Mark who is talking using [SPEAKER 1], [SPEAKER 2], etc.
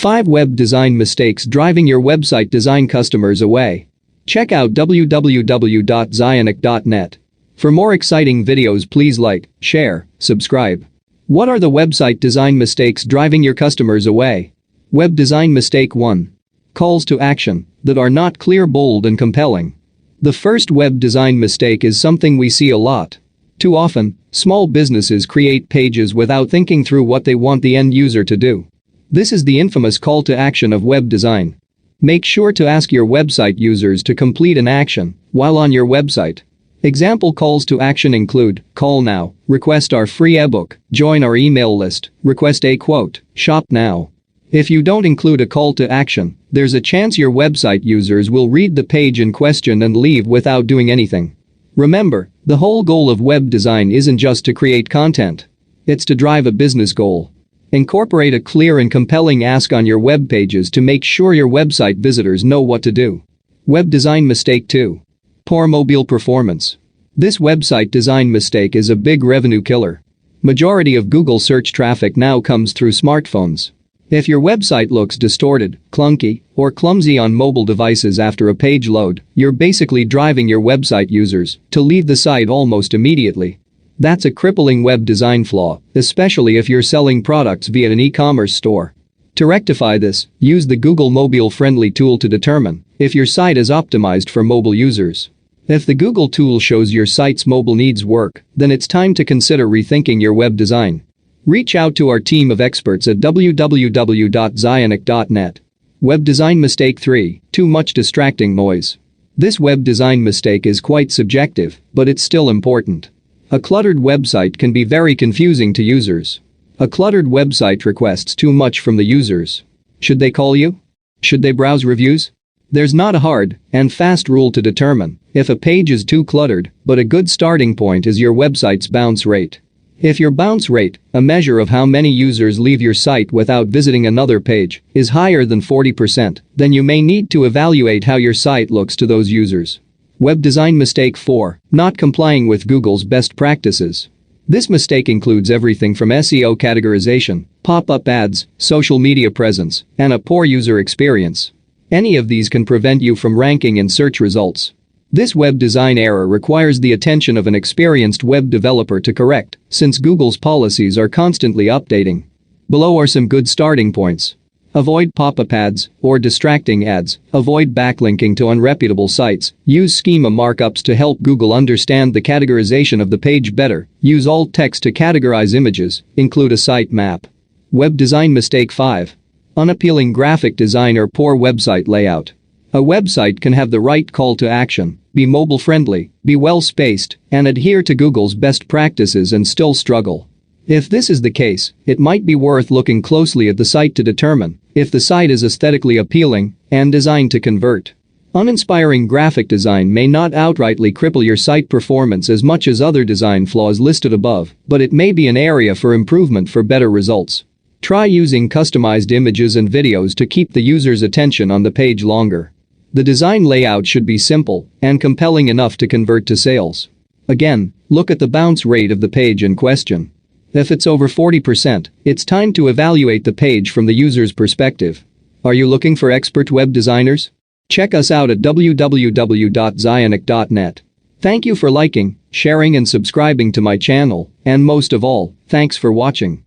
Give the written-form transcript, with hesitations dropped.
[SPEAKER 1] 5 Web design mistakes driving your website design customers away. Check out www.zionic.net. For more exciting videos, please like, share, subscribe. What are the website design mistakes driving your customers away? Web design mistake 1. Calls to action that are not clear, bold, and compelling. The first web design mistake is something we see a lot. Too often, small businesses create pages without thinking through what they want the end user to do. This is the infamous call to action of web design. Make sure to ask your website users to complete an action while on your website. Example calls to action include: call now, request our free ebook, join our email list, request a quote, shop now. If you don't include a call to action, there's a chance your website users will read the page in question and leave without doing anything. Remember, the whole goal of web design isn't just to create content. It's to drive a business goal. Incorporate a clear and compelling ask on your web pages to make sure your website visitors know what to do. Web design mistake 2. Poor mobile performance. This website design mistake is a big revenue killer. Majority of Google search traffic now comes through smartphones. If your website looks distorted, clunky, or clumsy on mobile devices after a page load, you're basically driving your website users to leave the site almost immediately. That's a crippling web design flaw, especially if you're selling products via an e-commerce store. To rectify this, use the Google Mobile Friendly tool to determine if your site is optimized for mobile users. If the Google tool shows your site's mobile needs work, then it's time to consider rethinking your web design. Reach out to our team of experts at www.zionic.net. Web design mistake 3. Too much distracting noise. This web design mistake is quite subjective, but it's still important. A cluttered website can be very confusing to users. A cluttered website requests too much from the users. Should they call you? Should they browse reviews? There's not a hard and fast rule to determine if a page is too cluttered, but a good starting point is your website's bounce rate. If your bounce rate, a measure of how many users leave your site without visiting another page, is higher than 40%, then you may need to evaluate how your site looks to those users. Web design mistake 4. Not complying with Google's best practices. This mistake includes everything from SEO categorization, pop-up ads, social media presence, and a poor user experience. Any of these can prevent you from ranking in search results. This web design error requires the attention of an experienced web developer to correct, since Google's policies are constantly updating. Below are some good starting points. Avoid pop-up ads or distracting ads. Avoid backlinking to unreputable sites. Use schema markups to help Google understand the categorization of the page better. Use alt text to categorize images. Include a site map. Web design mistake 5. Unappealing graphic design or poor website layout. A website can have the right call to action, be mobile friendly, be well spaced, and adhere to Google's best practices and still struggle. If this is the case, it might be worth looking closely at the site to determine if the site is aesthetically appealing and designed to convert. Uninspiring graphic design may not outrightly cripple your site performance as much as other design flaws listed above, but it may be an area for improvement for better results. Try using customized images and videos to keep the user's attention on the page longer. The design layout should be simple and compelling enough to convert to sales. Again, look at the bounce rate of the page in question. If it's over 40%, it's time to evaluate the page from the user's perspective. Are you looking for expert web designers? Check us out at www.zionic.net. Thank you for liking, sharing, and subscribing to my channel, and most of all, thanks for watching.